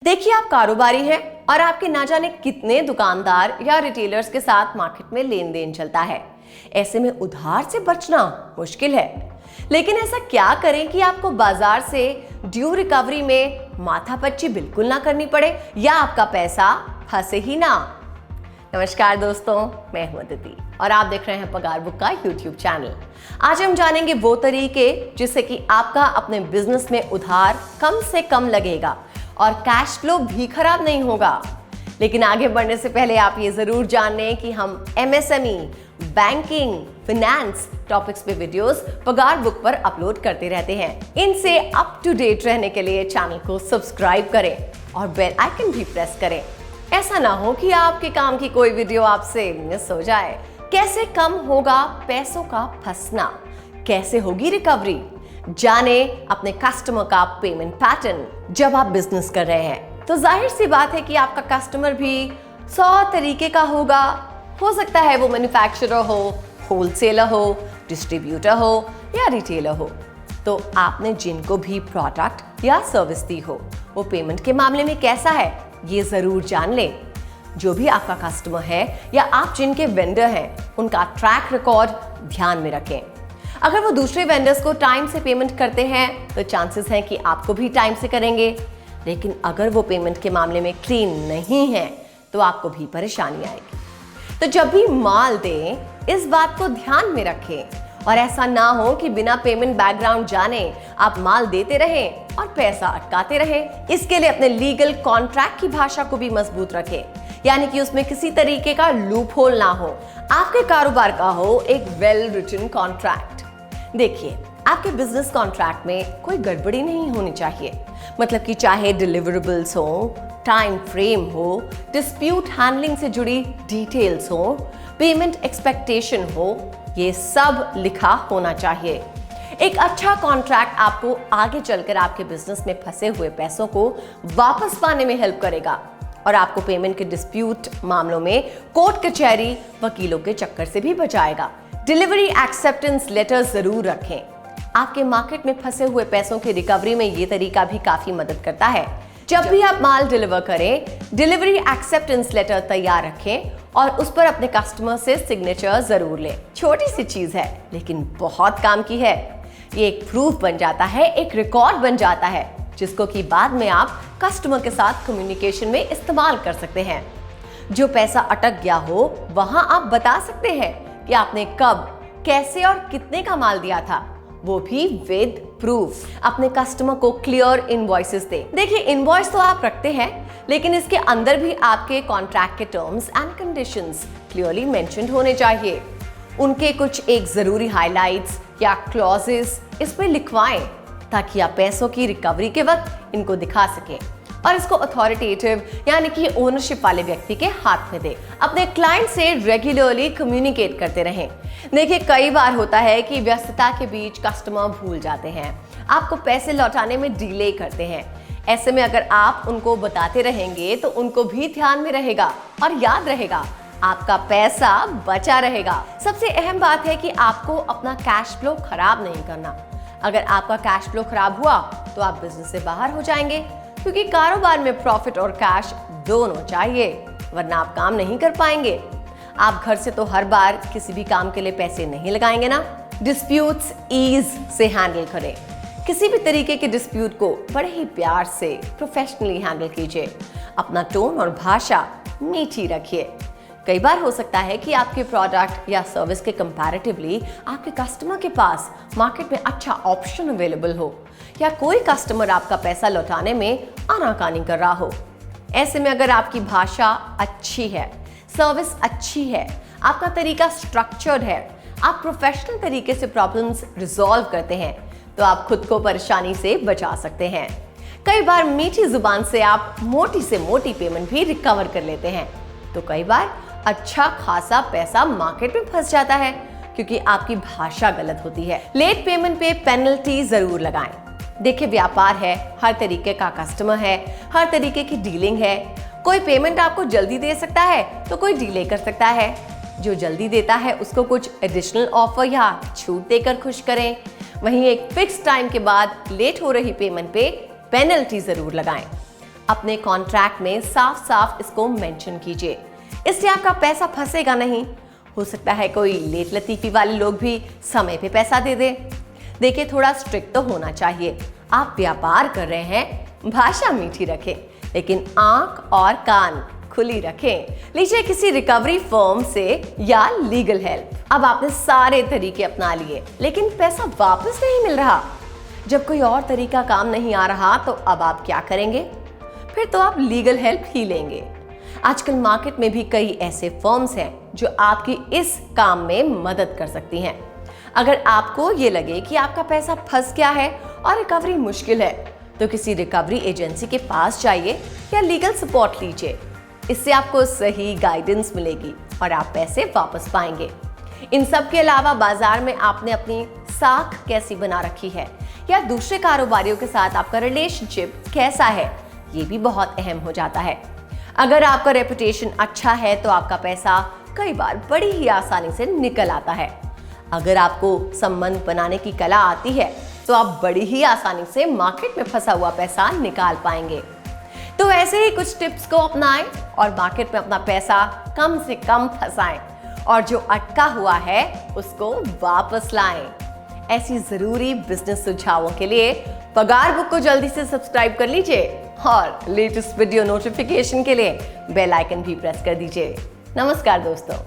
देखिए, आप कारोबारी हैं और आपके ना जाने कितने दुकानदार या रिटेलर्स के साथ मार्केट में लेन देन चलता है। ऐसे में उधार से बचना मुश्किल है। लेकिन ऐसा क्या करें कि आपको बाजार से ड्यू रिकवरी में माथापच्ची बिल्कुल ना करनी पड़े या आपका पैसा फंसे ही ना। नमस्कार दोस्तों, मैं हूं अदिति और आप देख रहे हैं पगार बुक का यूट्यूब चैनल। आज हम जानेंगे वो तरीके जिससे कि आपका अपने बिजनेस में उधार कम से कम लगेगा और कैश फ्लो भी खराब नहीं होगा। लेकिन आगे बढ़ने से पहले आप ये जरूर जान लें कि हम एमएसएमई, बैंकिंग, फाइनेंस टॉपिक्स पे वीडियोस पगार बुक पर अपलोड करते रहते हैं। इनसे अप टू डेट रहने के लिए चैनल को सब्सक्राइब करें और बेल आइकन भी प्रेस करें। ऐसा ना हो कि आपके काम की कोई वीडियो आपसे मिस हो जाए। कैसे कम होगा पैसों का फंसना, कैसे होगी रिकवरी, जाने अपने कस्टमर का पेमेंट पैटर्न। जब आप बिजनेस कर रहे हैं तो जाहिर सी बात है कि आपका कस्टमर भी 100 तरीके का होगा। हो सकता है वो मैन्युफैक्चरर हो, होलसेलर हो, डिस्ट्रीब्यूटर हो या रिटेलर हो। तो आपने जिनको भी प्रोडक्ट या सर्विस दी हो वो पेमेंट के मामले में कैसा है ये जरूर जान लें। जो भी आपका कस्टमर है या आप जिनके वेंडर हैं उनका ट्रैक रिकॉर्ड ध्यान में रखें। अगर वो दूसरे वेंडर्स को टाइम से पेमेंट करते हैं तो चांसेस हैं कि आपको भी टाइम से करेंगे। लेकिन अगर वो पेमेंट के मामले में क्लीन नहीं है तो आपको भी परेशानी आएगी। तो जब भी माल दें इस बात को ध्यान में रखें और ऐसा ना हो कि बिना पेमेंट बैकग्राउंड जाने आप माल देते रहें और पैसा अटकाते रहें। इसके लिए अपने लीगल कॉन्ट्रैक्ट की भाषा को भी मजबूत रखें, यानी कि उसमें किसी तरीके का लूप होल ना हो। आपके कारोबार का हो एक वेल रिटन कॉन्ट्रैक्ट। देखिए, आपके बिजनेस कॉन्ट्रैक्ट में कोई गड़बड़ी नहीं होनी चाहिए। मतलब कि चाहे डिलीवरेबल्स हो, टाइम फ्रेम हो, डिस्प्यूट हैंडलिंग से जुड़ी डिटेल्स हो, पेमेंट एक्सपेक्टेशन हो, ये सब लिखा होना चाहिए। एक अच्छा कॉन्ट्रैक्ट आपको आगे चलकर आपके बिजनेस में फंसे हुए पैसों को वापस पाने में हेल्प करेगा और आपको पेमेंट के डिस्प्यूट मामलों में कोर्ट कचहरी, वकीलों के चक्कर से भी बचाएगा। डिलीवरी एक्सेप्टेंस लेटर जरूर रखें। आपके मार्केट में फंसे हुए पैसों की रिकवरी में ये तरीका भी काफी मदद करता है। जब भी आप माल डिलीवर करें, डिलीवरी एक्सेप्टेंस लेटर तैयार रखें और उस पर अपने कस्टमर से सिग्नेचर जरूर लें। छोटी सी चीज है लेकिन बहुत काम की है। ये एक प्रूफ बन जाता है, एक रिकॉर्ड बन जाता है जिसको कि बाद में आप कस्टमर के साथ कम्युनिकेशन में इस्तेमाल कर सकते हैं। जो पैसा अटक गया हो वहां आप बता सकते हैं कि आपने कब, कैसे और कितने का माल दिया था, वो भी विद प्रूफ। अपने कस्टमर को क्लियर इनवॉइसेस दें। देखिए, इनवॉइस तो आप रखते हैं लेकिन इसके अंदर भी आपके कॉन्ट्रैक्ट के terms and conditions clearly mentioned होने चाहिए। उनके कुछ एक जरूरी हाइलाइट्स या क्लॉजेस इस पे लिखवाएं ताकि आप पैसों की रिकवरी के वक्त इनको दिखा सकें और इसको अथॉरिटेटिव यानी कि ओनरशिप वाले व्यक्ति के हाथ में दे। अपने क्लाइंट से रेगुलरली कम्युनिकेट करते रहें। देखिए, कई बार होता है कि व्यस्तता के बीच कस्टमर भूल जाते हैं, आपको पैसे लौटाने में डिले करते हैं। ऐसे में अगर आप उनको बताते रहेंगे तो उनको भी ध्यान में रहेगा और याद रहेगा, आपका पैसा बचा रहेगा। सबसे अहम बात है कि आपको अपना कैश फ्लो खराब नहीं करना। अगर आपका कैश फ्लो खराब हुआ तो आप बिजनेस से बाहर हो जाएंगे, क्योंकि कारोबार में प्रॉफिट और कैश दोनों चाहिए, वरना आप काम नहीं कर पाएंगे। आप घर से तो हर बार किसी भी काम के लिए पैसे नहीं लगाएंगे ना। डिस्प्यूट्स ईज से हैंडल करें। किसी भी तरीके के डिस्प्यूट को बड़े ही प्यार से प्रोफेशनली हैंडल कीजिए। अपना टोन और भाषा मीठी रखिए। कई बार हो सकता है कि आपके प्रोडक्ट या सर्विस के कंपैरेटिवली आपके कस्टमर के पास मार्केट में अच्छा ऑप्शन अवेलेबल हो या कोई कस्टमर आपका पैसा लौटाने में आनाकानी कर रहा हो। ऐसे में अगर आपकी भाषा अच्छी है, सर्विस अच्छी है, आपका तरीका स्ट्रक्चर्ड है, आप प्रोफेशनल तरीके से प्रॉब्लम्स रिजॉल्व करते हैं तो आप खुद को परेशानी से बचा सकते हैं। कई बार मीठी जुबान से आप मोटी से मोटी पेमेंट भी रिकवर कर लेते हैं तो कई बार अच्छा खासा पैसा मार्केट में फंस जाता है क्योंकि आपकी भाषा गलत होती है। लेट पेमेंट पे पेनल्टी जरूर लगाएं। देखिए, व्यापार है, हर तरीके का कस्टमर है, हर तरीके की डीलिंग है। कोई पेमेंट आपको जल्दी दे सकता है तो कोई डिले कर सकता है। जो जल्दी देता है उसको कुछ एडिशनल ऑफर या छूट देकर खुश करें। वहीं एक फिक्स टाइम के बाद लेट हो रही पेमेंट पे पेनल्टी जरूर लगाएं। अपने कॉन्ट्रैक्ट में साफ साफ इसको मेंशन कीजिए, इससे आपका पैसा फंसेगा नहीं। हो सकता है कोई लेट लतीफी वाले लोग भी समय पे पैसा दे दे। देखिए, थोड़ा स्ट्रिक्ट तो होना चाहिए। आप व्यापार कर रहे हैं, भाषा मीठी रखें, लेकिन आंख और कान खुली रखें। लीजिए किसी रिकवरी फर्म से या लीगल हेल्प। अब आपने सारे तरीके अपना लिए, लेकिन पैसा वापस नहीं मिल रहा। जब कोई और तरीका काम नहीं आ रहा तो अब आप क्या करेंगे? फिर तो आप लीगल हेल्प ही लेंगे। आजकल मार्केट में भी कई ऐसे फर्म्स हैं जो आपकी इस काम में मदद कर सकती हैं। अगर आपको ये लगे कि आपका पैसा फंस गया है और रिकवरी मुश्किल है, तो किसी रिकवरी एजेंसी के पास जाइए या लीगल सपोर्ट लीजिए। इससे आपको सही गाइडेंस मिलेगी और आप पैसे वापस पाएंगे। इन सब के अलावा बाजार में आपने अपनी साख कैसी बना रखी है या दूसरे कारोबारियों के साथ आपका रिलेशनशिप कैसा है, ये भी बहुत अहम हो जाता है। अगर आपका रेपुटेशन अच्छा है तो आपका पैसा कई बार बड़ी ही आसानी से निकल आता है। अगर आपको संबंध बनाने की कला आती है तो आप बड़ी ही आसानी से मार्केट में फंसा हुआ पैसा निकाल पाएंगे। तो ऐसे ही कुछ टिप्स को अपनाएं और मार्केट में अपना पैसा कम से कम फंसाएं और जो अटका हुआ है उसको वापस लाएं। ऐसी जरूरी बिजनेस सुझावों के लिए पगार बुक को जल्दी से सब्सक्राइब कर लीजिए और लेटेस्ट वीडियो नोटिफिकेशन के लिए बेल आइकन भी प्रेस कर दीजिए। नमस्कार दोस्तों।